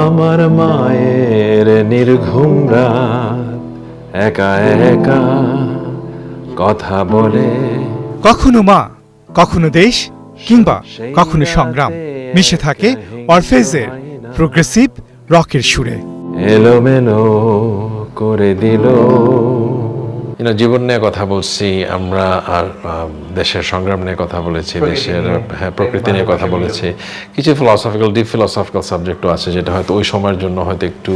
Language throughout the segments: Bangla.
আমার মায়ের নির্ঘুম রাত একা একা কথা বলে। কখনো মা, কখনো দেশ, কিংবা কখনো সংগ্রাম মিশে থাকে অরফেজের প্রোগ্রেসিভ রকের সুরে। এলোমেলো করে দিল। জীবন নিয়ে কথা বলছি আমরা, আর দেশের সংগ্রাম নিয়ে কথা বলেছি, দেশের প্রকৃতি নিয়ে কথা বলেছি। কিছু ডিপ ফিলসফিক্যাল সাবজেক্টও আছে, যেটা হয়তো ওই সময়ের জন্য হয়তো একটু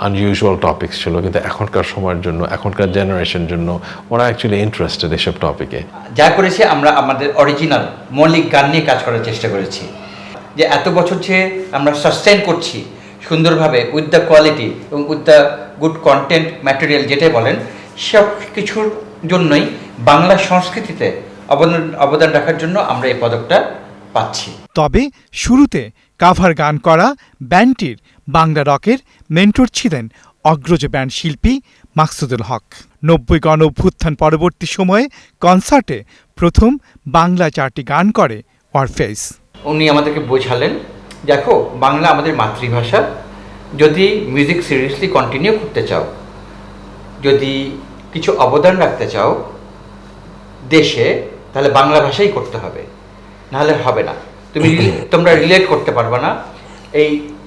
আনইউজুয়াল টপিকস ছিল, কিন্তু এখনকার সময়ের জন্য, এখনকার জেনারেশনের জন্য ওরা অ্যাকচুয়ালি ইন্টারেস্টেড এসব টপিকে। যা করেছি আমরা আমাদের অরিজিনাল মৌলিক গান নিয়ে কাজ করার চেষ্টা করেছি, যে এত বছর যে আমরা সাস্টেইন করছি সুন্দরভাবে উইথ দ্য কোয়ালিটি এবং with the good content material যেটাই বলেন, সব কিছুর জন্যই বাংলা সংস্কৃতিতে অবদান রাখার জন্য আমরা এই পদকটা পাচ্ছি। তবে শুরুতে কাভার গান করা ব্যান্ডটির বাংলা রকের মেন্টর ছিলেন অগ্রজ ব্যান্ড শিল্পী মাকসুদুল হক। 90 গণ অভ্যুত্থান পরবর্তী সময়ে কনসার্টে প্রথম বাংলা 4টি গান করে অরফেজ। উনি আমাদেরকে বোঝালেন, দেখো বাংলা আমাদের মাতৃভাষা, যদি মিউজিক সিরিয়াসলি কন্টিনিউ করতে চাও, যদি কিছু অবদান রাখতে চাও দেশে, তাহলে বাংলা ভাষাই করতে হবে, নাহলে হবে না। তোমরা রিলেট করতে পারবে না,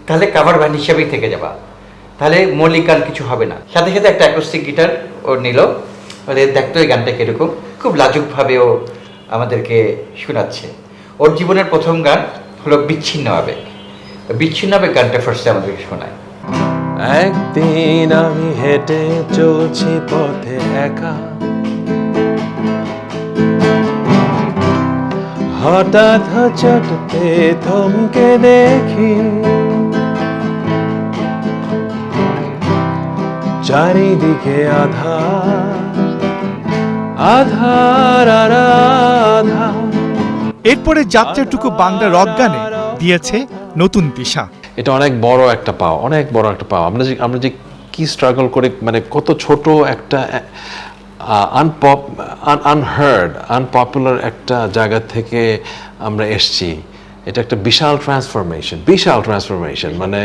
তাহলে কাভার ব্যান্ড হিসেবেই থেকে যাবা, তাহলে মৌলিক গান কিছু হবে না। সাথে সাথে একটা অ্যাকোস্টিক গিটার ও নিল, দেখতো এই গানটা কীরকম, খুব লাজুকভাবে ও আমাদেরকে শোনাচ্ছে। ওর জীবনের প্রথম গান হলো বিচ্ছিন্ন আবেগ। বিচ্ছিন্ন আবেগ গানটা ফার্স্টে আমাদেরকে শোনায়। একদিন আমি হেঁটে চলছি পথে একা, হঠাৎ চটতে থমকে দেখি চারিদিকে আধার আধার আর আধার। এরপরে যাত্রাটুকু বাংলা রক গানে দিয়েছে নতুন দিশা। এটা অনেক বড় একটা পাওয়া, অনেক বড় একটা পাওয়া। আমরা যে কি স্ট্রাগল করে, মানে কত ছোট একটা আনপপুলার একটা জায়গা থেকে আমরা এসছি। এটা একটা বিশাল ট্রান্সফরমেশন। মানে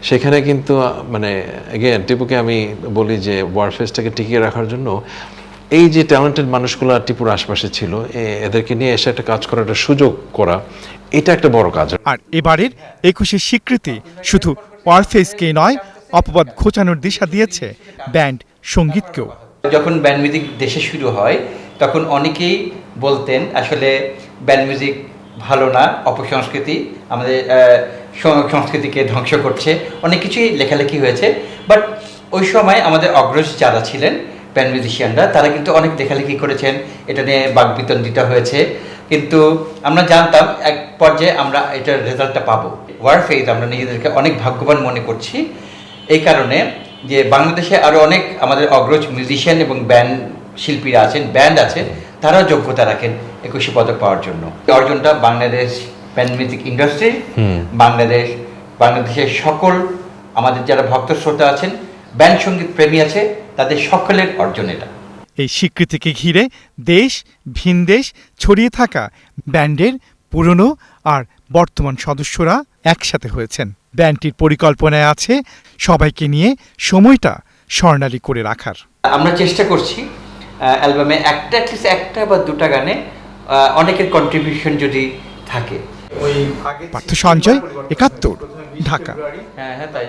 সেখানে কিন্তু মানে এগেন টিপুকে আমি বলি যে ওয়ারফেজটাকে টিকিয়ে রাখার জন্য এই যে ট্যালেন্টেড মানুষগুলো টিপুর আশপাশে ছিল, এদেরকে নিয়ে এসে একটা কাজ করার একটা সুযোগ করা, এটা একটা বড় কাজ। আর এবারের 21 স্বীকৃতি শুধু ওয়ারফেজকে নয়, অপবাদ ঘোচানোর দিশা দিয়েছে ব্যান্ড সঙ্গীতকেও। যখন ব্যান্ড মিউজিক দেশে শুরু হয়, তখন অনেকেই বলতেন আসলে ব্যান্ড মিউজিক ভালো না, অপসংস্কৃতি, আমাদের সংস্কৃতিকে ধ্বংস করছে, অনেক কিছুই লেখালেখি হয়েছে। বাট ওই সময় আমাদের অগ্রজ যারা ছিলেন ব্যান্ড মিউজিশিয়ানরা, তারা কিন্তু অনেক লেখালেখি করেছেন, এটা নিয়ে বাকবিতণ্ডিতা হয়েছে। কিন্তু আমরা জানতাম এক পর্যায়ে আমরা এটার রেজাল্টটা পাবো। ওয়ারফেজ আমরা নিজেদেরকে অনেক ভাগ্যবান মনে করছি এই কারণে যে বাংলাদেশে আরও অনেক আমাদের অগ্রজ মিউজিশিয়ান এবং ব্যান্ড শিল্পীরা আছেন, ব্যান্ড আছে, তারাও যোগ্যতা রাখেন 21 পদক পাওয়ার জন্য। এই অর্জনটা বাংলাদেশ ব্যান্ড মিউজিক ইন্ডাস্ট্রি, বাংলাদেশের সকল আমাদের যারা ভক্ত শ্রোতা আছেন, ব্যান্ড সঙ্গীত প্রেমী আছে, তাদের সকলের অর্জন এটা। এই স্বীকৃতিকে ঘিরে দেশ ভিনদেশ ছড়িয়ে থাকা ব্যান্ডের পুরনো আর বর্তমান সদস্যরা একসাথে হয়েছেন। ব্যান্ডটির পরিকল্পনায় আছে সবাইকে নিয়ে সময়টা স্বর্ণালী করে রাখার। আমরা চেষ্টা করছি অ্যালবামে একটা বা দুটা গানে অনেকের কন্ট্রিবিউশন যদি থাকে। পার্থ সঞ্জয়, ৭১, ঢাকা। হ্যাঁ তাই।